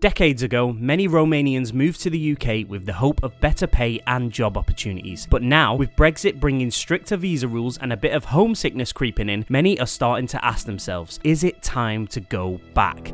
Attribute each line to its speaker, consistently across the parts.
Speaker 1: Decades ago, many Romanians moved to the UK with the hope of better pay and job opportunities. But now, with Brexit bringing stricter visa rules and a bit of homesickness creeping in, many are starting to ask themselves, is it time to go back?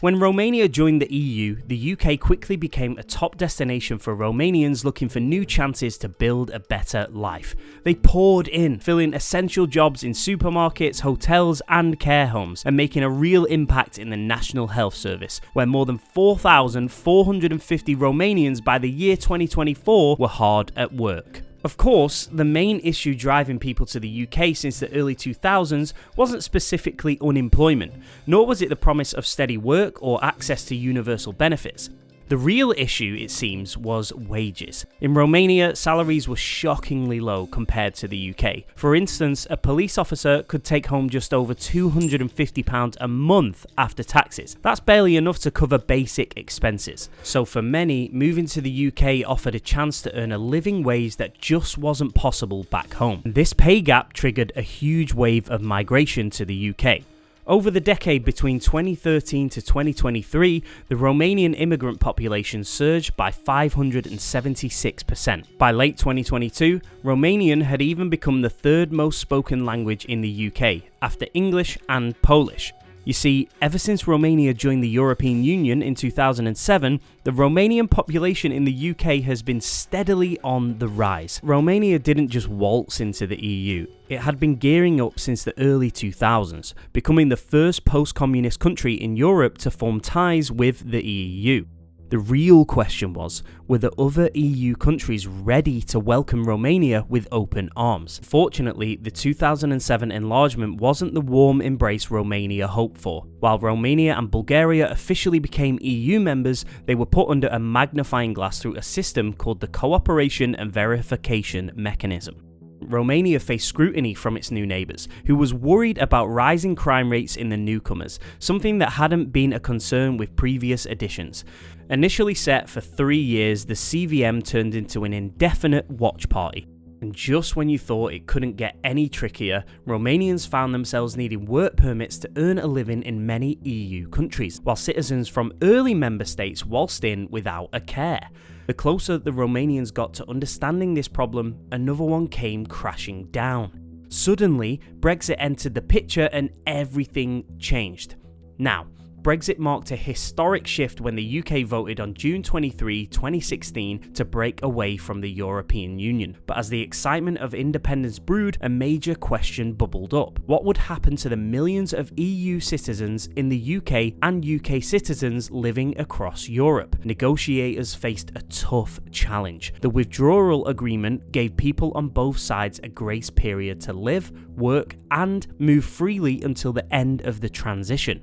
Speaker 1: When Romania joined the EU, the UK quickly became a top destination for Romanians looking for new chances to build a better life. They poured in, filling essential jobs in supermarkets, hotels and care homes, and making a real impact in the National Health Service, where more than 4,450 Romanians by the year 2024 were hard at work. Of course, the main issue driving people to the UK since the early 2000s wasn't specifically unemployment, nor was it the promise of steady work or access to universal benefits. The real issue, it seems, was wages. In Romania, salaries were shockingly low compared to the UK. For instance, a police officer could take home just over £250 a month after taxes. That's barely enough to cover basic expenses. So for many, moving to the UK offered a chance to earn a living wage that just wasn't possible back home. This pay gap triggered a huge wave of migration to the UK. Over the decade between 2013 to 2023, the Romanian immigrant population surged by 576%. By late 2022, Romanian had even become the third most spoken language in the UK, after English and Polish. You see, ever since Romania joined the European Union in 2007, the Romanian population in the UK has been steadily on the rise. Romania didn't just waltz into the EU. It had been gearing up since the early 2000s, becoming the first post-communist country in Europe to form ties with the EU. The real question was, were the other EU countries ready to welcome Romania with open arms? Fortunately, the 2007 enlargement wasn't the warm embrace Romania hoped for. While Romania and Bulgaria officially became EU members, they were put under a magnifying glass through a system called the Cooperation and Verification Mechanism. Romania faced scrutiny from its new neighbours, who was worried about rising crime rates in the newcomers, something that hadn't been a concern with previous additions. Initially set for 3 years, the CVM turned into an indefinite watch party. And just when you thought it couldn't get any trickier, Romanians found themselves needing work permits to earn a living in many EU countries, while citizens from early member states waltzed in without a care. The closer the Romanians got to understanding this problem, another one came crashing down. Suddenly, Brexit entered the picture and everything changed. Now, Brexit marked a historic shift when the UK voted on June 23, 2016 to break away from the European Union. But as the excitement of independence brewed, a major question bubbled up. What would happen to the millions of EU citizens in the UK and UK citizens living across Europe? Negotiators faced a tough challenge. The withdrawal agreement gave people on both sides a grace period to live, work, and move freely until the end of the transition.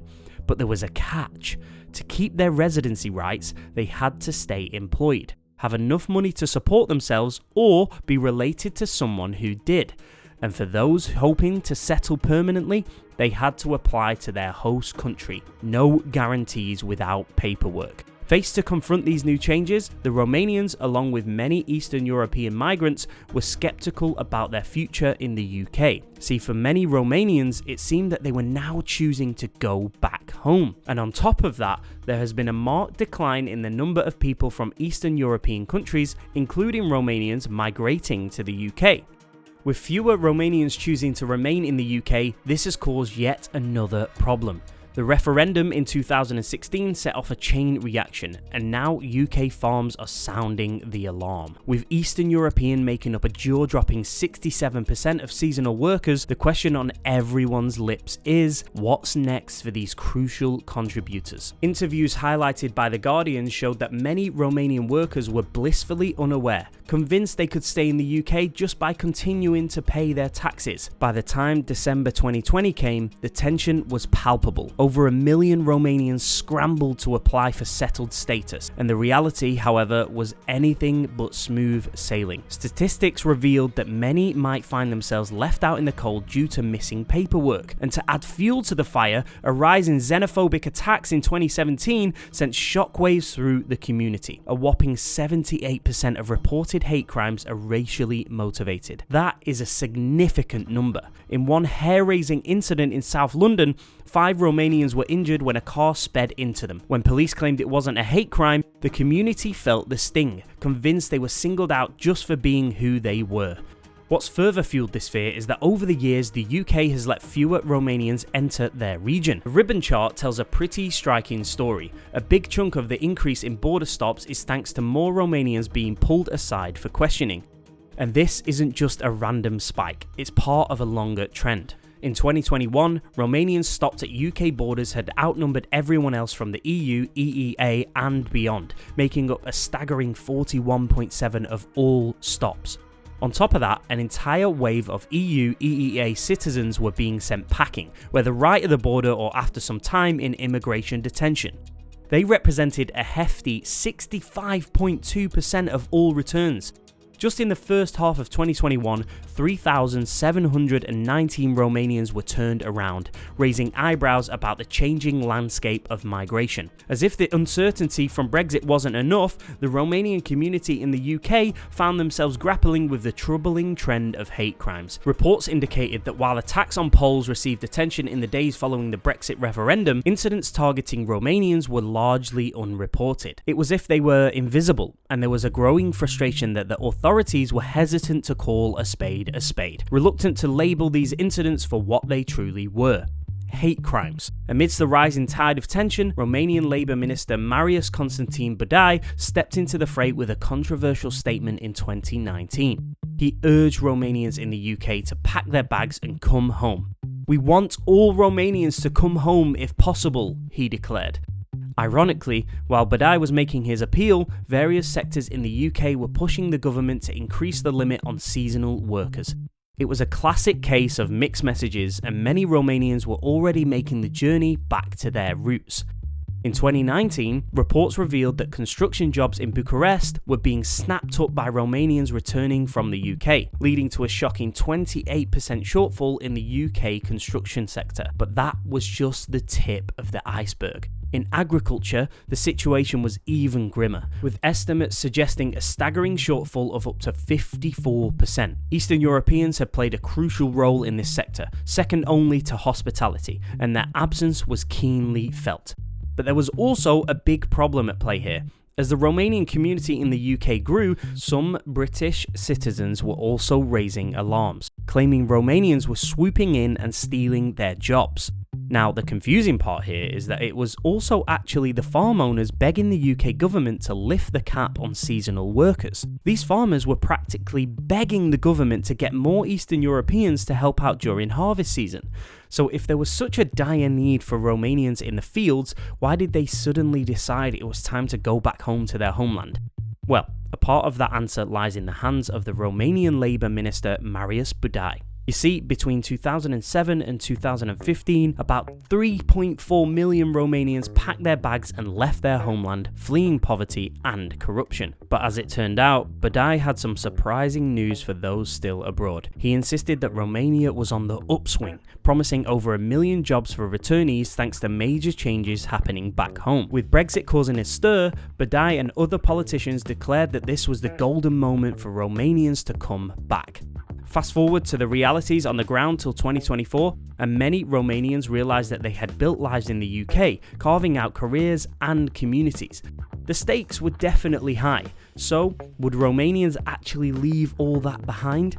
Speaker 1: But there was a catch. To keep their residency rights, they had to stay employed, have enough money to support themselves, or be related to someone who did. And for those hoping to settle permanently, they had to apply to their host country. No guarantees without paperwork. Faced to confront these new changes, the Romanians, along with many Eastern European migrants, were skeptical about their future in the UK. See, for many Romanians, it seemed that they were now choosing to go back home. And on top of that, there has been a marked decline in the number of people from Eastern European countries, including Romanians, migrating to the UK. With fewer Romanians choosing to remain in the UK, this has caused yet another problem. The referendum in 2016 set off a chain reaction, and now UK farms are sounding the alarm. With Eastern European making up a jaw-dropping 67% of seasonal workers, the question on everyone's lips is, what's next for these crucial contributors? Interviews highlighted by The Guardian showed that many Romanian workers were blissfully unaware, convinced they could stay in the UK just by continuing to pay their taxes. By the time December 2020 came, the tension was palpable. Over 1 million Romanians scrambled to apply for settled status, and the reality, however, was anything but smooth sailing. Statistics revealed that many might find themselves left out in the cold due to missing paperwork. And to add fuel to the fire, a rise in xenophobic attacks in 2017 sent shockwaves through the community. A whopping 78% of reported hate crimes are racially motivated. That is a significant number. In one hair-raising incident in South London, 5 Romanian Romanians were injured when a car sped into them. When police claimed it wasn't a hate crime, the community felt the sting, convinced they were singled out just for being who they were. What's further fueled this fear is that over the years, the UK has let fewer Romanians enter their region. The ribbon chart tells a pretty striking story. A big chunk of the increase in border stops is thanks to more Romanians being pulled aside for questioning. And this isn't just a random spike, it's part of a longer trend. In 2021, Romanians stopped at UK borders had outnumbered everyone else from the EU, EEA and beyond, making up a staggering 41.7% of all stops. On top of that, an entire wave of EU, EEA citizens were being sent packing, whether right at the border or after some time in immigration detention. They represented a hefty 65.2% of all returns. Just in the first half of 2021, 3,719 Romanians were turned around, raising eyebrows about the changing landscape of migration. As if the uncertainty from Brexit wasn't enough, the Romanian community in the UK found themselves grappling with the troubling trend of hate crimes. Reports indicated that while attacks on Poles received attention in the days following the Brexit referendum, incidents targeting Romanians were largely unreported. It was as if they were invisible, and there was a growing frustration that the authorities were hesitant to call a spade, reluctant to label these incidents for what they truly were: hate crimes. Amidst the rising tide of tension, Romanian Labour Minister Marius Constantin Budai stepped into the fray with a controversial statement in 2019. He urged Romanians in the UK to pack their bags and come home. "We want all Romanians to come home if possible," he declared. Ironically, while Budai was making his appeal, various sectors in the UK were pushing the government to increase the limit on seasonal workers. It was a classic case of mixed messages, and many Romanians were already making the journey back to their roots. In 2019, reports revealed that construction jobs in Bucharest were being snapped up by Romanians returning from the UK, leading to a shocking 28% shortfall in the UK construction sector. But that was just the tip of the iceberg. In agriculture, the situation was even grimmer, with estimates suggesting a staggering shortfall of up to 54%. Eastern Europeans have played a crucial role in this sector, second only to hospitality, and their absence was keenly felt. But there was also a big problem at play here. As the Romanian community in the UK grew, some British citizens were also raising alarms, claiming Romanians were swooping in and stealing their jobs. Now, the confusing part here is that it was also actually the farm owners begging the UK government to lift the cap on seasonal workers. These farmers were practically begging the government to get more Eastern Europeans to help out during harvest season. So if there was such a dire need for Romanians in the fields, why did they suddenly decide it was time to go back home to their homeland? Well, a part of that answer lies in the hands of the Romanian Labour Minister Marius Budai. You see, between 2007 and 2015, about 3.4 million Romanians packed their bags and left their homeland, fleeing poverty and corruption. But as it turned out, Budai had some surprising news for those still abroad. He insisted that Romania was on the upswing, promising over 1 million jobs for returnees thanks to major changes happening back home. With Brexit causing a stir, Budai and other politicians declared that this was the golden moment for Romanians to come back. Fast forward to the realities on the ground till 2024, and many Romanians realised that they had built lives in the UK, carving out careers and communities. The stakes were definitely high, so would Romanians actually leave all that behind?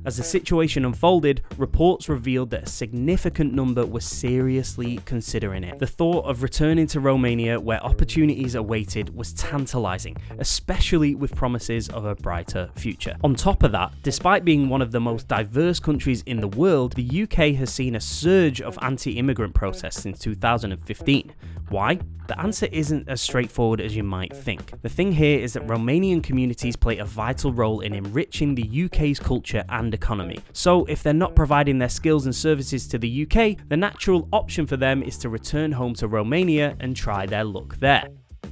Speaker 1: As the situation unfolded, reports revealed that a significant number were seriously considering it. The thought of returning to Romania where opportunities awaited was tantalising, especially with promises of a brighter future. On top of that, despite being one of the most diverse countries in the world, the UK has seen a surge of anti-immigrant protests since 2015. Why? The answer isn't as straightforward as you might think. The thing here is that Romanian communities play a vital role in enriching the UK's culture and economy. So if they're not providing their skills and services to the UK, the natural option for them is to return home to Romania and try their luck there.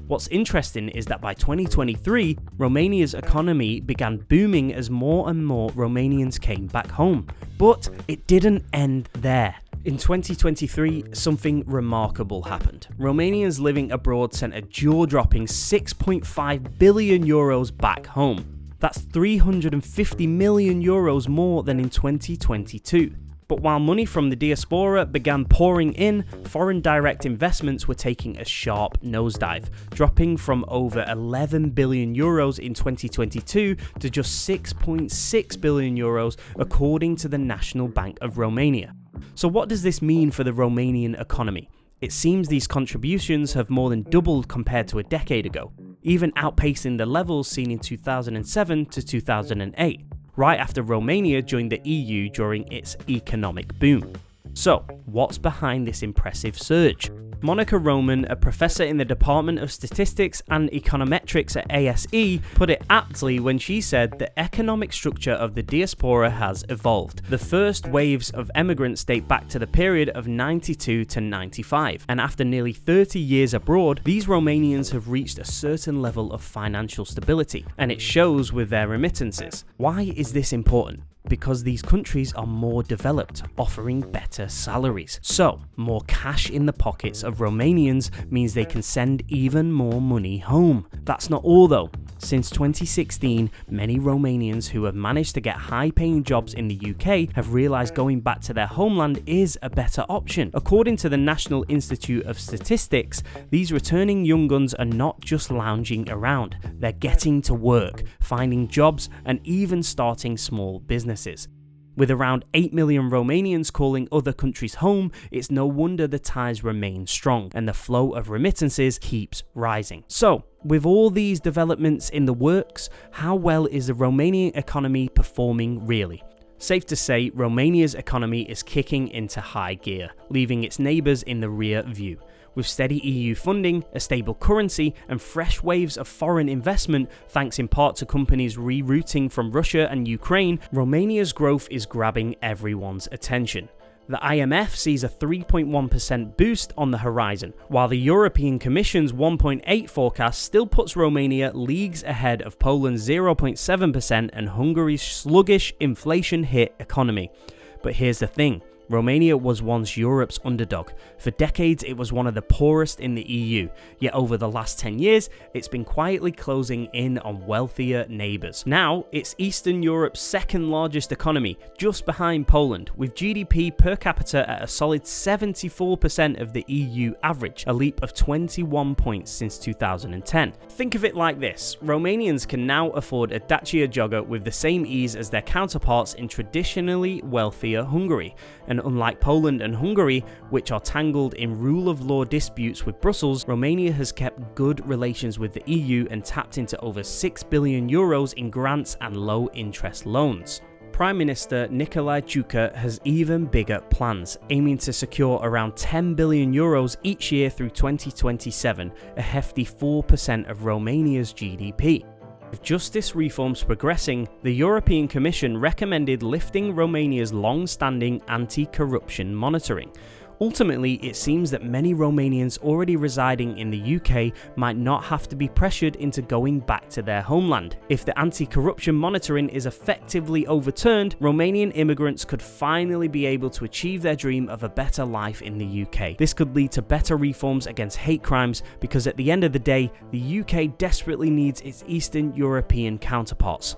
Speaker 1: What's interesting is that by 2023, Romania's economy began booming as more and more Romanians came back home. But it didn't end there. In 2023, something remarkable happened. Romanians living abroad sent a jaw-dropping 6.5 billion euros back home. That's 350 million euros more than in 2022. But while money from the diaspora began pouring in, foreign direct investments were taking a sharp nosedive, dropping from over 11 billion euros in 2022 to just 6.6 billion euros according to the National Bank of Romania. So what does this mean for the Romanian economy? It seems these contributions have more than doubled compared to a decade ago, even outpacing the levels seen in 2007 to 2008, right after Romania joined the EU during its economic boom. So, what's behind this impressive surge? Monica Roman, a professor in the Department of Statistics and Econometrics at ASE, put it aptly when she said the economic structure of the diaspora has evolved. The first waves of emigrants date back to the period of 92 to 95, and after nearly 30 years abroad, these Romanians have reached a certain level of financial stability, and it shows with their remittances. Why is this important? Because these countries are more developed, offering better salaries. So, more cash in the pockets of Romanians means they can send even more money home. That's not all though. Since 2016, many Romanians who have managed to get high-paying jobs in the UK have realised going back to their homeland is a better option. According to the National Institute of Statistics, these returning young guns are not just lounging around, they're getting to work, finding jobs, and even starting small businesses. With around 8 million Romanians calling other countries home, it's no wonder the ties remain strong and the flow of remittances keeps rising. So, with all these developments in the works, how well is the Romanian economy performing really? Safe to say, Romania's economy is kicking into high gear, leaving its neighbours in the rear view. With steady EU funding, a stable currency, and fresh waves of foreign investment, thanks in part to companies rerouting from Russia and Ukraine, Romania's growth is grabbing everyone's attention. The IMF sees a 3.1% boost on the horizon, while the European Commission's 1.8% forecast still puts Romania leagues ahead of Poland's 0.7% and Hungary's sluggish inflation-hit economy. But here's the thing. Romania was once Europe's underdog. For decades, it was one of the poorest in the EU, yet over the last 10 years, it's been quietly closing in on wealthier neighbours. Now, it's Eastern Europe's second largest economy, just behind Poland, with GDP per capita at a solid 74% of the EU average, a leap of 21 points since 2010. Think of it like this, Romanians can now afford a Dacia jogger with the same ease as their counterparts in traditionally wealthier Hungary. And unlike Poland and Hungary, which are tangled in rule of law disputes with Brussels, Romania has kept good relations with the EU and tapped into over 6 billion euros in grants and low interest loans. Prime Minister Nicolae Ciucă has even bigger plans, aiming to secure around 10 billion euros each year through 2027, a hefty 4% of Romania's GDP. With justice reforms progressing, the European Commission recommended lifting Romania's long-standing anti-corruption monitoring. Ultimately, it seems that many Romanians already residing in the UK might not have to be pressured into going back to their homeland. If the anti-corruption monitoring is effectively overturned, Romanian immigrants could finally be able to achieve their dream of a better life in the UK. This could lead to better reforms against hate crimes because at the end of the day, the UK desperately needs its Eastern European counterparts.